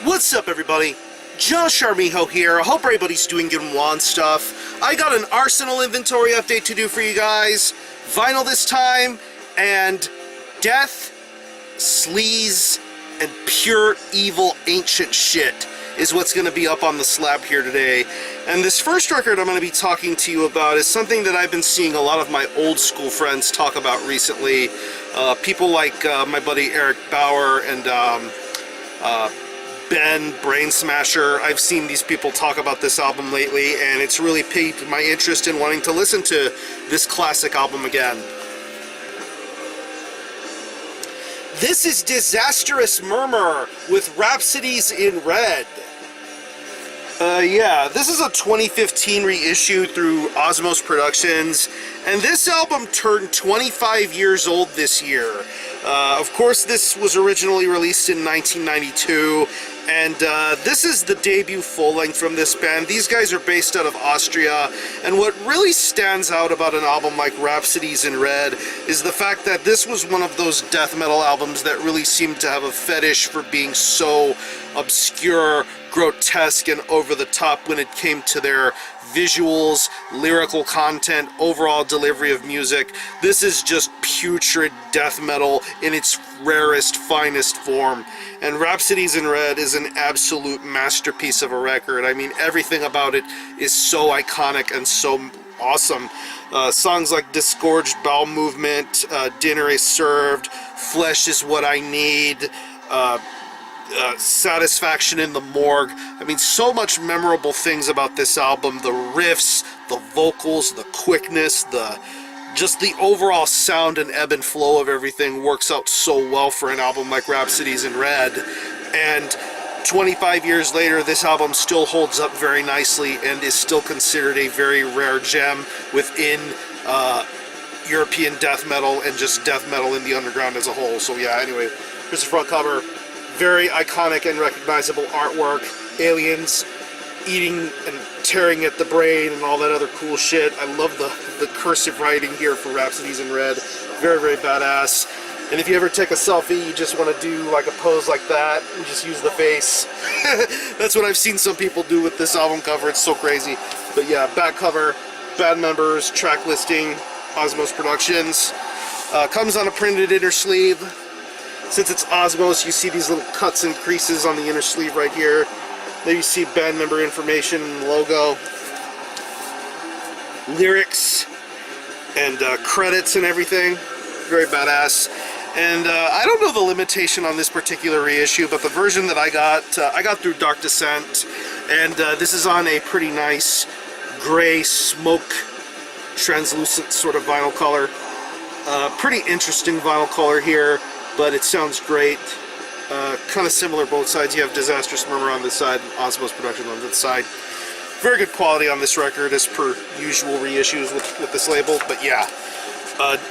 What's up, everybody? Josh Armijo here. I hope everybody's doing good and stuff. I got an Arsenal inventory update to do for you guys. Vinyl this time, and death, sleaze, and pure evil ancient shit is what's going to be up on the slab here today. And this first record I'm going to be talking to you about is something that I've been seeing a lot of my old school friends talk about recently. People like my buddy Eric Bauer and Ben Brain Smasher. I've seen these people talk about this album lately, and it's really piqued my interest in wanting to listen to this classic album again. This is Disastrous Murmur with Rhapsodies in Red. Yeah, this is a 2015 reissue through Osmos Productions, and this album turned 25 years old this year. Of course, this was originally released in 1992, and this is the debut full-length from this band. These guys are based out of Austria, and what really stands out about an album like Rhapsodies in Red is the fact that this was one of those death metal albums that really seemed to have a fetish for being so obscure, grotesque, and over the top when it came to their visuals, lyrical content, overall delivery of music. This is just putrid death metal in its rarest, finest form. And Rhapsodies in Red is an absolute masterpiece of a record. I mean, everything about it is so iconic and so awesome. Songs like Disgorged Bowel Movement, Dinner is Served, Flesh is What I Need, Satisfaction in the Morgue. I mean, so much memorable things about this album. The riffs, the vocals, the quickness, just the overall sound and ebb and flow of everything works out so well for an album like Rhapsodies in Red. And 25 years later, this album still holds up very nicely and is still considered a very rare gem within European death metal and just death metal in the underground as a whole. So yeah, anyway, here's the front cover. Very iconic and recognizable artwork. Aliens eating and tearing at the brain and all that other cool shit. I love the cursive writing here for Rhapsodies in Red. Very, very badass. And if you ever take a selfie, you just want to do like a pose like that and just use the face. That's what I've seen some people do with this album cover. It's so crazy. But yeah, back cover, band members, track listing, Osmos Productions. Comes on a printed inner sleeve. Since it's Osmos, you see these little cuts and creases on the inner sleeve right here. There you see band member information and logo, lyrics, and credits and everything. Very badass. And I don't know the limitation on this particular reissue, but the version that I got through Dark Descent, and this is on a pretty nice gray smoke translucent sort of vinyl color. Pretty interesting vinyl color here, but it sounds great. Kind of similar both sides. You have Disastrous Murmur on this side and Osmos Productions on this side. Very good quality on this record as per usual reissues with this label, but yeah.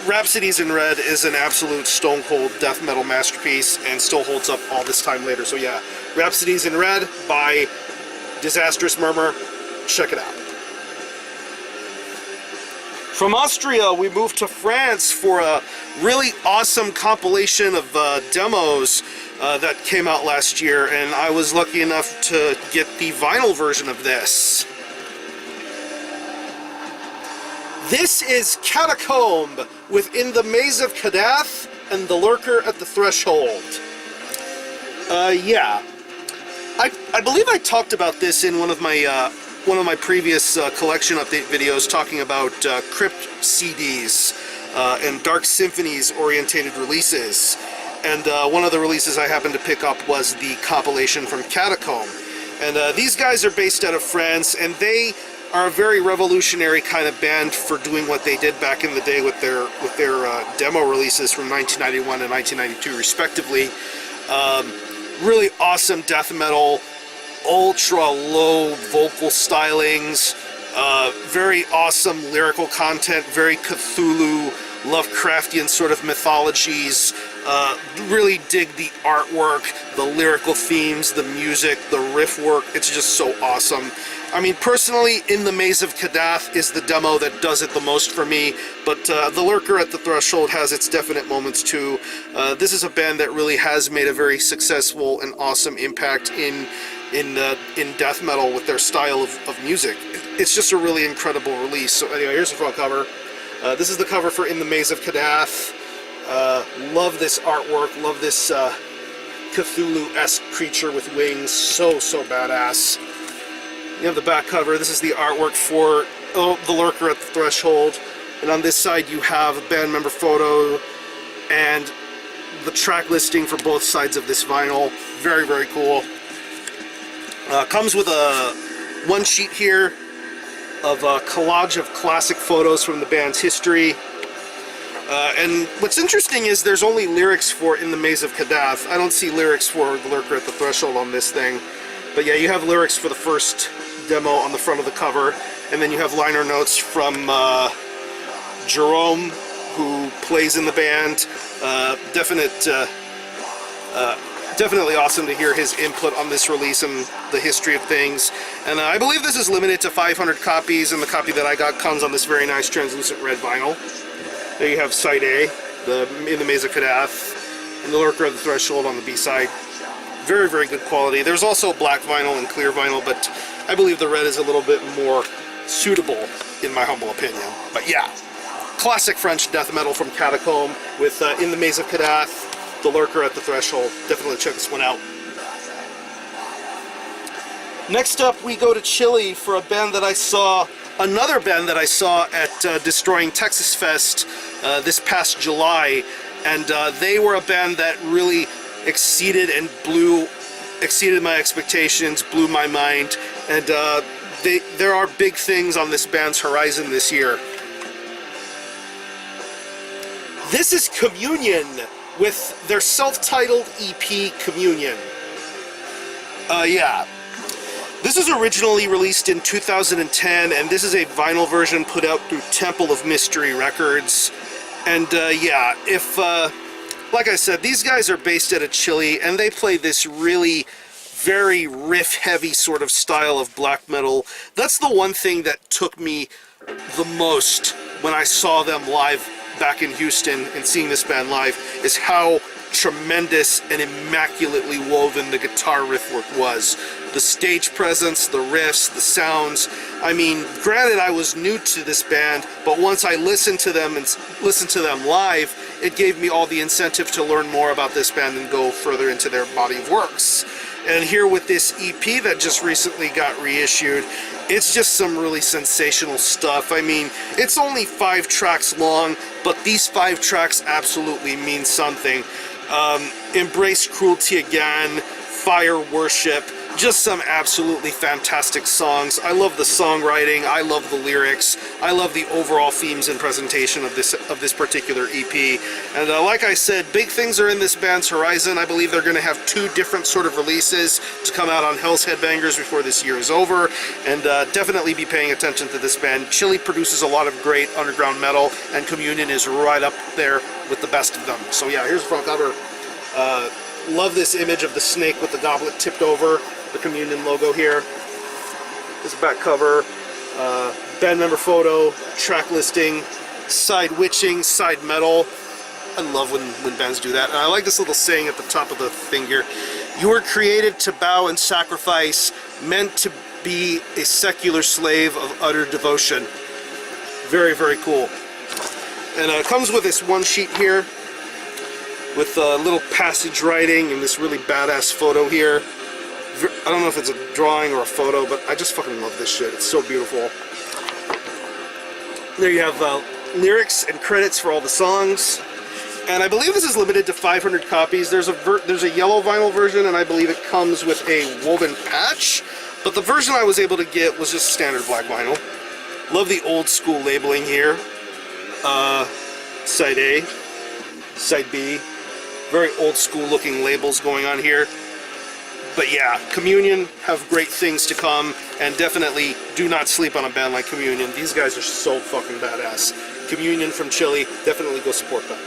Rhapsodies in Red is an absolute stone cold death metal masterpiece and still holds up all this time later. So yeah, Rhapsodies in Red by Disastrous Murmur. Check it out. From Austria, we moved to France for a really awesome compilation of demos that came out last year, and I was lucky enough to get the vinyl version of this. This is Catacomb with In the Maze of Kadath and The Lurker at the Threshold. Yeah. I believe I talked about this in one of my previous collection update videos talking about Crypt CDs and Dark Symphonies orientated releases. And one of the releases I happened to pick up was the compilation from Catacomb. And these guys are based out of France, and they are a very revolutionary kind of band for doing what they did back in the day with their demo releases from 1991 and 1992 respectively. Really awesome death metal, ultra low vocal stylings, very awesome lyrical content, very Cthulhu, Lovecraftian sort of mythologies. Really dig the artwork, the lyrical themes, the music, the riff work. It's just so awesome. I mean, personally, In the Maze of Kadath is the demo that does it the most for me, but The Lurker at the Threshold has its definite moments too. This is a band that really has made a very successful and awesome impact in death metal with their style of music. It's just a really incredible release. So anyway, here's the front cover. This is the cover for In the Maze of Kadath. Love this artwork, love this Cthulhu-esque creature with wings, so badass. You have the back cover. This is the artwork for The Lurker at the Threshold, and on this side you have a band member photo and the track listing for both sides of this vinyl. Very cool. Comes with a one sheet here of a collage of classic photos from the band's history. And what's interesting is there's only lyrics for In the Maze of Kadath. I don't see lyrics for The Lurker at the Threshold on this thing. But yeah, you have lyrics for the first demo on the front of the cover, and then you have liner notes from Jerome, who plays in the band. Definitely awesome to hear his input on this release and the history of things. And I believe this is limited to 500 copies, and the copy that I got comes on this very nice translucent red vinyl. There you have side A, In the Maze of Kadath, and The Lurker at the Threshold on the B side. Very good quality. There's also black vinyl and clear vinyl, but I believe the red is a little bit more suitable in my humble opinion. But yeah, classic French death metal from Catacomb with In the Maze of Kadath, The Lurker at the Threshold. Definitely check this one out. Next up, we go to Chile for a band that I saw, another band that I saw at Destroying Texas Fest this past July, and they were a band that really exceeded my expectations, blew my mind, and there are big things on this band's horizon this year. This is Communion with their self-titled EP, Communion. Yeah. This was originally released in 2010, and this is a vinyl version put out through Temple of Mystery Records. And yeah, like I said, these guys are based out of Chile, and they play this really very riff-heavy sort of style of black metal. That's the one thing that took me the most when I saw them live back in Houston and seeing this band live, is how tremendous and immaculately woven the guitar riff work was. The stage presence, the riffs, the sounds. I mean, granted, I was new to this band, but once I listened to them live, it gave me all the incentive to learn more about this band and go further into their body of works. And here with this EP that just recently got reissued, it's just some really sensational stuff. I mean, it's only 5 tracks long, but these 5 tracks absolutely mean something. Embrace Cruelty Again, Fire Worship, just some absolutely fantastic songs. I love the songwriting, I love the lyrics, I love the overall themes and presentation of this particular EP. And like I said, big things are in this band's horizon. I believe they're going to have 2 different sort of releases to come out on Hell's Headbangers before this year is over, and definitely be paying attention to this band. Chile produces a lot of great underground metal, and Communion is right up there with the best of them. So yeah, here's the front cover. Love this image of the snake with the goblet tipped over, the Communion logo here. This is back cover, band member photo, track listing, side witching, side metal. I love when bands do that. And I like this little saying at the top of the thing here. You were created to bow and sacrifice, meant to be a secular slave of utter devotion. Very cool. And it comes with this one sheet here with a little passage writing and this really badass photo here. I don't know if it's a drawing or a photo, but I just fucking love this shit. It's so beautiful. There you have lyrics and credits for all the songs. And I believe this is limited to 500 copies. There's a yellow vinyl version, and I believe it comes with a woven patch. But the version I was able to get was just standard black vinyl. Love the old school labeling here. Side A, Side B. Very old school looking labels going on here. But yeah, Communion have great things to come, and definitely do not sleep on a band like Communion. These guys are so fucking badass. Communion from Chile, definitely go support them.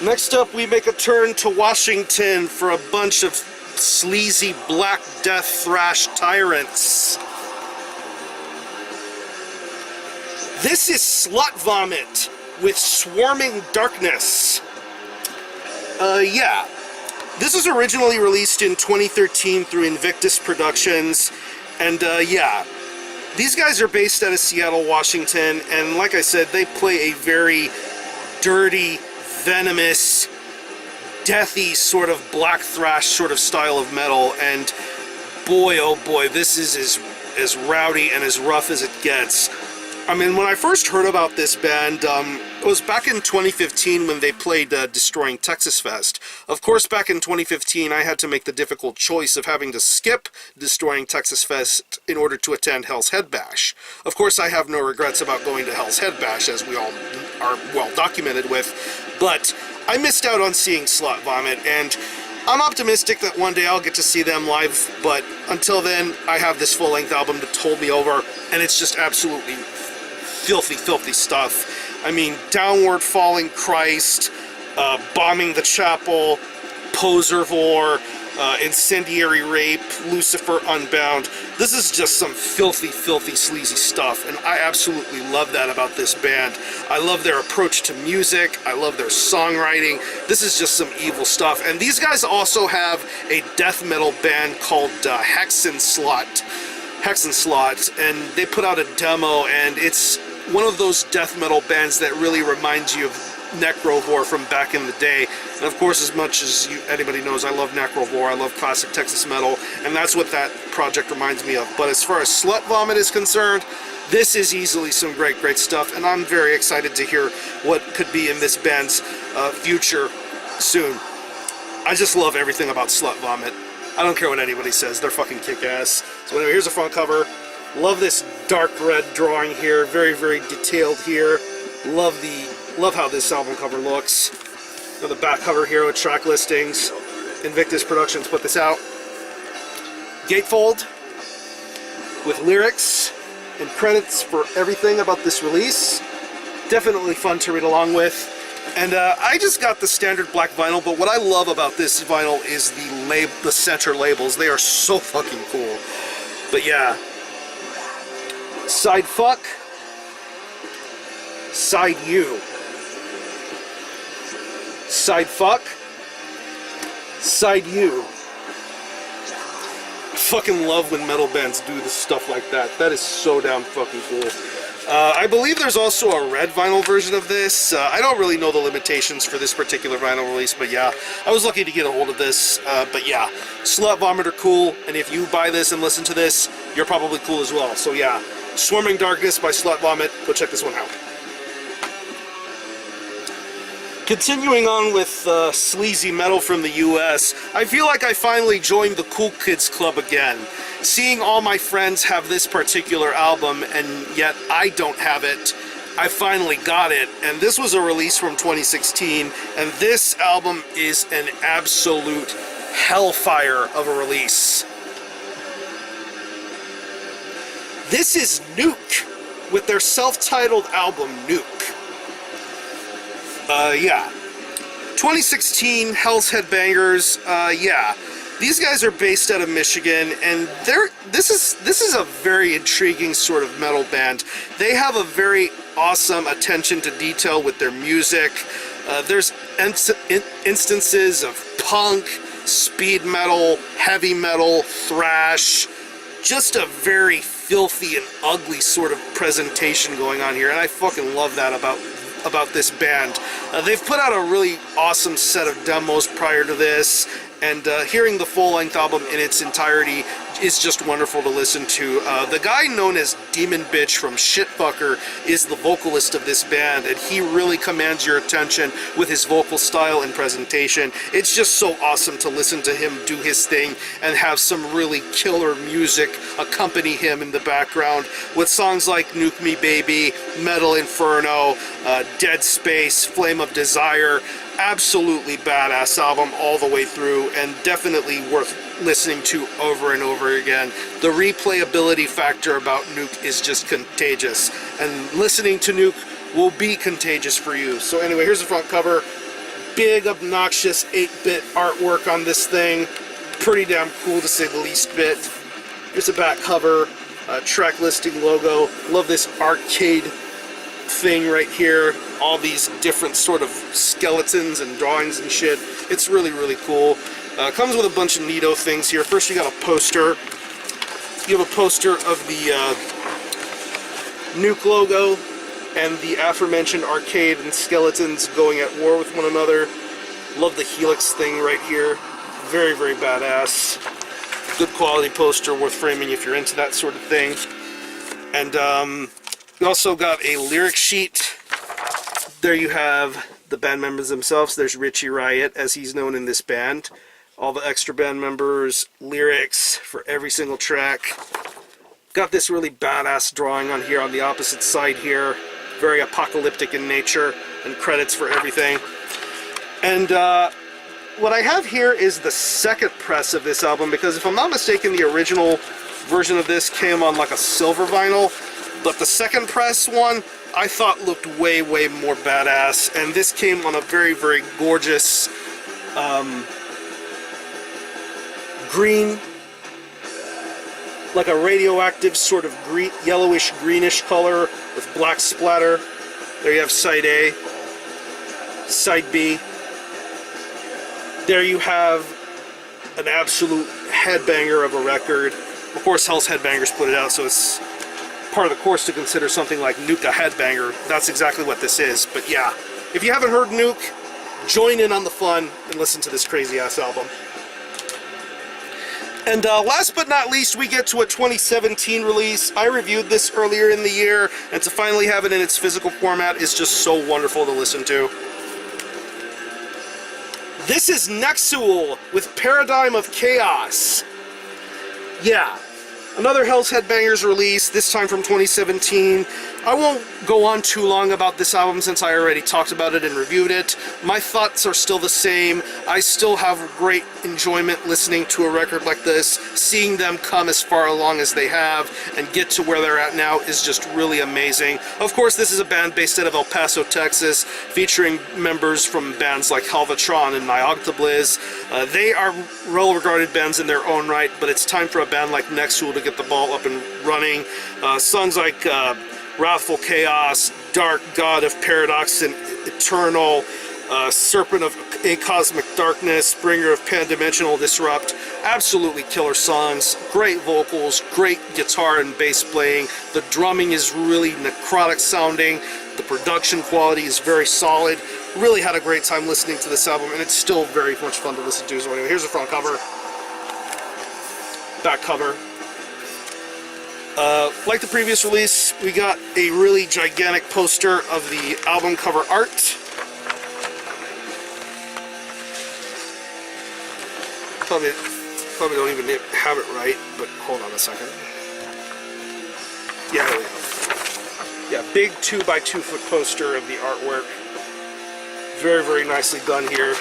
Next up, we make a turn to Washington for a bunch of sleazy Black Death thrash tyrants. This is SLUTVOMIT with Swarming Darkness. Yeah. This was originally released in 2013 through Invictus Productions, and yeah. These guys are based out of Seattle, Washington, and like I said, they play a very dirty, venomous, deathy sort of black thrash sort of style of metal, and boy, oh boy, this is as rowdy and as rough as it gets. I mean, when I first heard about this band, it was back in 2015 when they played Destroying Texas Fest. Of course, back in 2015, I had to make the difficult choice of having to skip Destroying Texas Fest in order to attend Hell's Head Bash. Of course, I have no regrets about going to Hell's Head Bash, as we all are well documented with, but I missed out on seeing SLUTVOMIT, and I'm optimistic that one day I'll get to see them live, but until then, I have this full-length album to hold me over, and it's just absolutely filthy, filthy stuff. I mean, Downward Falling Christ, Bombing the Chapel, Poservore, Incendiary Rape, Lucifer Unbound. This is just some filthy, filthy, sleazy stuff, and I absolutely love that about this band. I love their approach to music. I love their songwriting. This is just some evil stuff. And these guys also have a death metal band called Hex and Slot, and they put out a demo, and it's one of those death metal bands that really reminds you of Necrovore from back in the day. And of course, as much as anybody knows, I love Necrovore, I love classic Texas metal, and that's what that project reminds me of. But as far as SLUTVOMIT is concerned, this is easily some great, great stuff, and I'm very excited to hear what could be in this band's future soon. I just love everything about SLUTVOMIT. I don't care what anybody says, they're fucking kick-ass. So anyway, here's the front cover. Love this dark red drawing here, very, very detailed here. Love how this album cover looks. Got the back cover here with track listings. Invictus Productions put this out. Gatefold with lyrics and credits for everything about this release. Definitely fun to read along with. And I just got the standard black vinyl, but what I love about this vinyl is the center labels. They are so fucking cool. But yeah. Side fuck. Side you. Side fuck. Side you. I fucking love when metal bands do this stuff like that. That is so damn fucking cool. I believe there's also a red vinyl version of this. I don't really know the limitations for this particular vinyl release, but yeah, I was lucky to get a hold of this. But yeah, SLUTVOMIT are cool, and if you buy this and listen to this, you're probably cool as well. So yeah, Swarming Darkness by SLUTVOMIT. Go check this one out. Continuing on with sleazy metal from the US, I feel like I finally joined the cool kids club again. Seeing all my friends have this particular album and yet I don't have it, I finally got it. And this was a release from 2016, and this album is an absolute hellfire of a release. This is NUKE with their self-titled album NUKE. Yeah. 2016 Hell's Headbangers, yeah. These guys are based out of Michigan, and this is a very intriguing sort of metal band. They have a very awesome attention to detail with their music. There's instances of punk, speed metal, heavy metal, thrash, just a very filthy and ugly sort of presentation going on here, and I fucking love that about this band. They've put out a really awesome set of demos prior to this, and hearing the full-length album in its entirety is just wonderful to listen to. The guy known as Demon Bitch from Shitfucker is the vocalist of this band, and he really commands your attention with his vocal style and presentation. It's just so awesome to listen to him do his thing and have some really killer music accompany him in the background with songs like Nuke Me Baby, Metal Inferno, Dead Space, Flame of Desire. Absolutely badass album all the way through, and definitely worth listening to over and over again. The replayability factor about NUKE is just contagious, and listening to NUKE will be contagious for you. So anyway, here's the front cover. Big, obnoxious 8-bit artwork on this thing. Pretty damn cool to say the least bit. Here's a back cover, track listing logo. Love this arcade thing right here. All these different sort of skeletons and drawings and shit. It's really, really cool. Comes with a bunch of neato things here. First you got a poster. You have a poster of the NUKE logo and the aforementioned arcade and skeletons going at war with one another. Love the helix thing right here. Very, very badass. Good quality poster, worth framing if you're into that sort of thing. And we also got a lyric sheet. There you have the band members themselves. There's Richie Riot, as he's known in this band. All the extra band members, lyrics for every single track. Got this really badass drawing on here on the opposite side here. Very apocalyptic in nature, and credits for everything. And what I have here is the second press of this album, because if I'm not mistaken, the original version of this came on like a silver vinyl, but the second press one I thought looked way, way more badass, and this came on a very, very gorgeous green, like a radioactive sort of green, yellowish greenish color with black splatter. There you have side A, side B. There you have an absolute headbanger of a record. Of course, Hell's Headbangers put it out, so it's part of the course to consider something like NUKE a headbanger. That's exactly what this is. But yeah, if you haven't heard NUKE, join in on the fun and listen to this crazy-ass album. And last but not least, we get to a 2017 release. I reviewed this earlier in the year, and to finally have it in its physical format is just so wonderful to listen to. This is Nexul with Paradigm of Chaos. Yeah, another Hell's Headbangers release, this time from 2017. I won't go on too long about this album since I already talked about it and reviewed it. My thoughts are still the same. I still have great enjoyment listening to a record like this. Seeing them come as far along as they have and get to where they're at now is just really amazing. Of course, this is a band based out of El Paso, Texas, featuring members from bands like Halvatron and Nyoctobliz. They are well-regarded bands in their own right, but it's time for a band like Nexul to get the ball up and running. Songs like Wrathful Chaos, Dark God of Paradox and Eternal, Serpent of a Cosmic Darkness, Bringer of Pan-Dimensional Disrupt. Absolutely killer songs, great vocals, great guitar and bass playing. The drumming is really necrotic sounding. The production quality is very solid. Really had a great time listening to this album, and it's still very much fun to listen to. So anyway, here's the front cover, back cover. Like the previous release, we got a really gigantic poster of the album cover art. Probably don't even have it right, but hold on a second. Yeah, there we go. Yeah, big 2x2 foot poster of the artwork. Very, very nicely done here.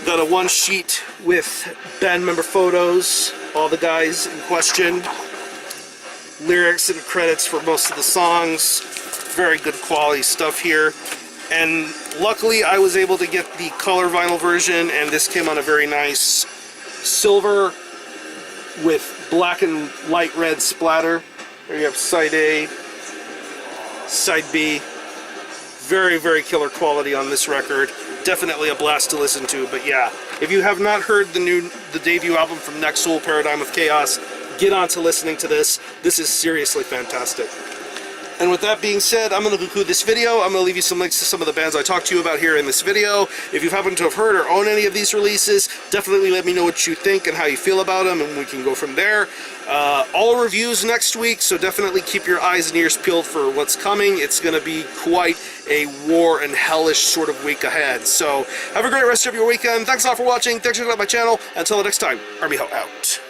Got a one sheet with band member photos, all the guys in question, lyrics and credits for most of the songs. Very good quality stuff here. And luckily I was able to get the color vinyl version, and this came on a very nice silver with black and light red splatter. There you have side A, side B. Very, very killer quality on this record. Definitely a blast to listen to. But yeah, if you have not heard the debut album from Nexul, Paradigm of Chaos, get on to listening to this. This is seriously fantastic. And with that being said, I'm going to conclude this video. I'm going to leave you some links to some of the bands I talked to you about here in this video. If you happen to have heard or own any of these releases, definitely let me know what you think and how you feel about them, and we can go from there. All reviews next week, so definitely keep your eyes and ears peeled for what's coming. It's going to be quite a war and hellish sort of week ahead. So have a great rest of your weekend. Thanks a lot for watching. Thanks for checking out my channel. Until the next time, Army Ho out.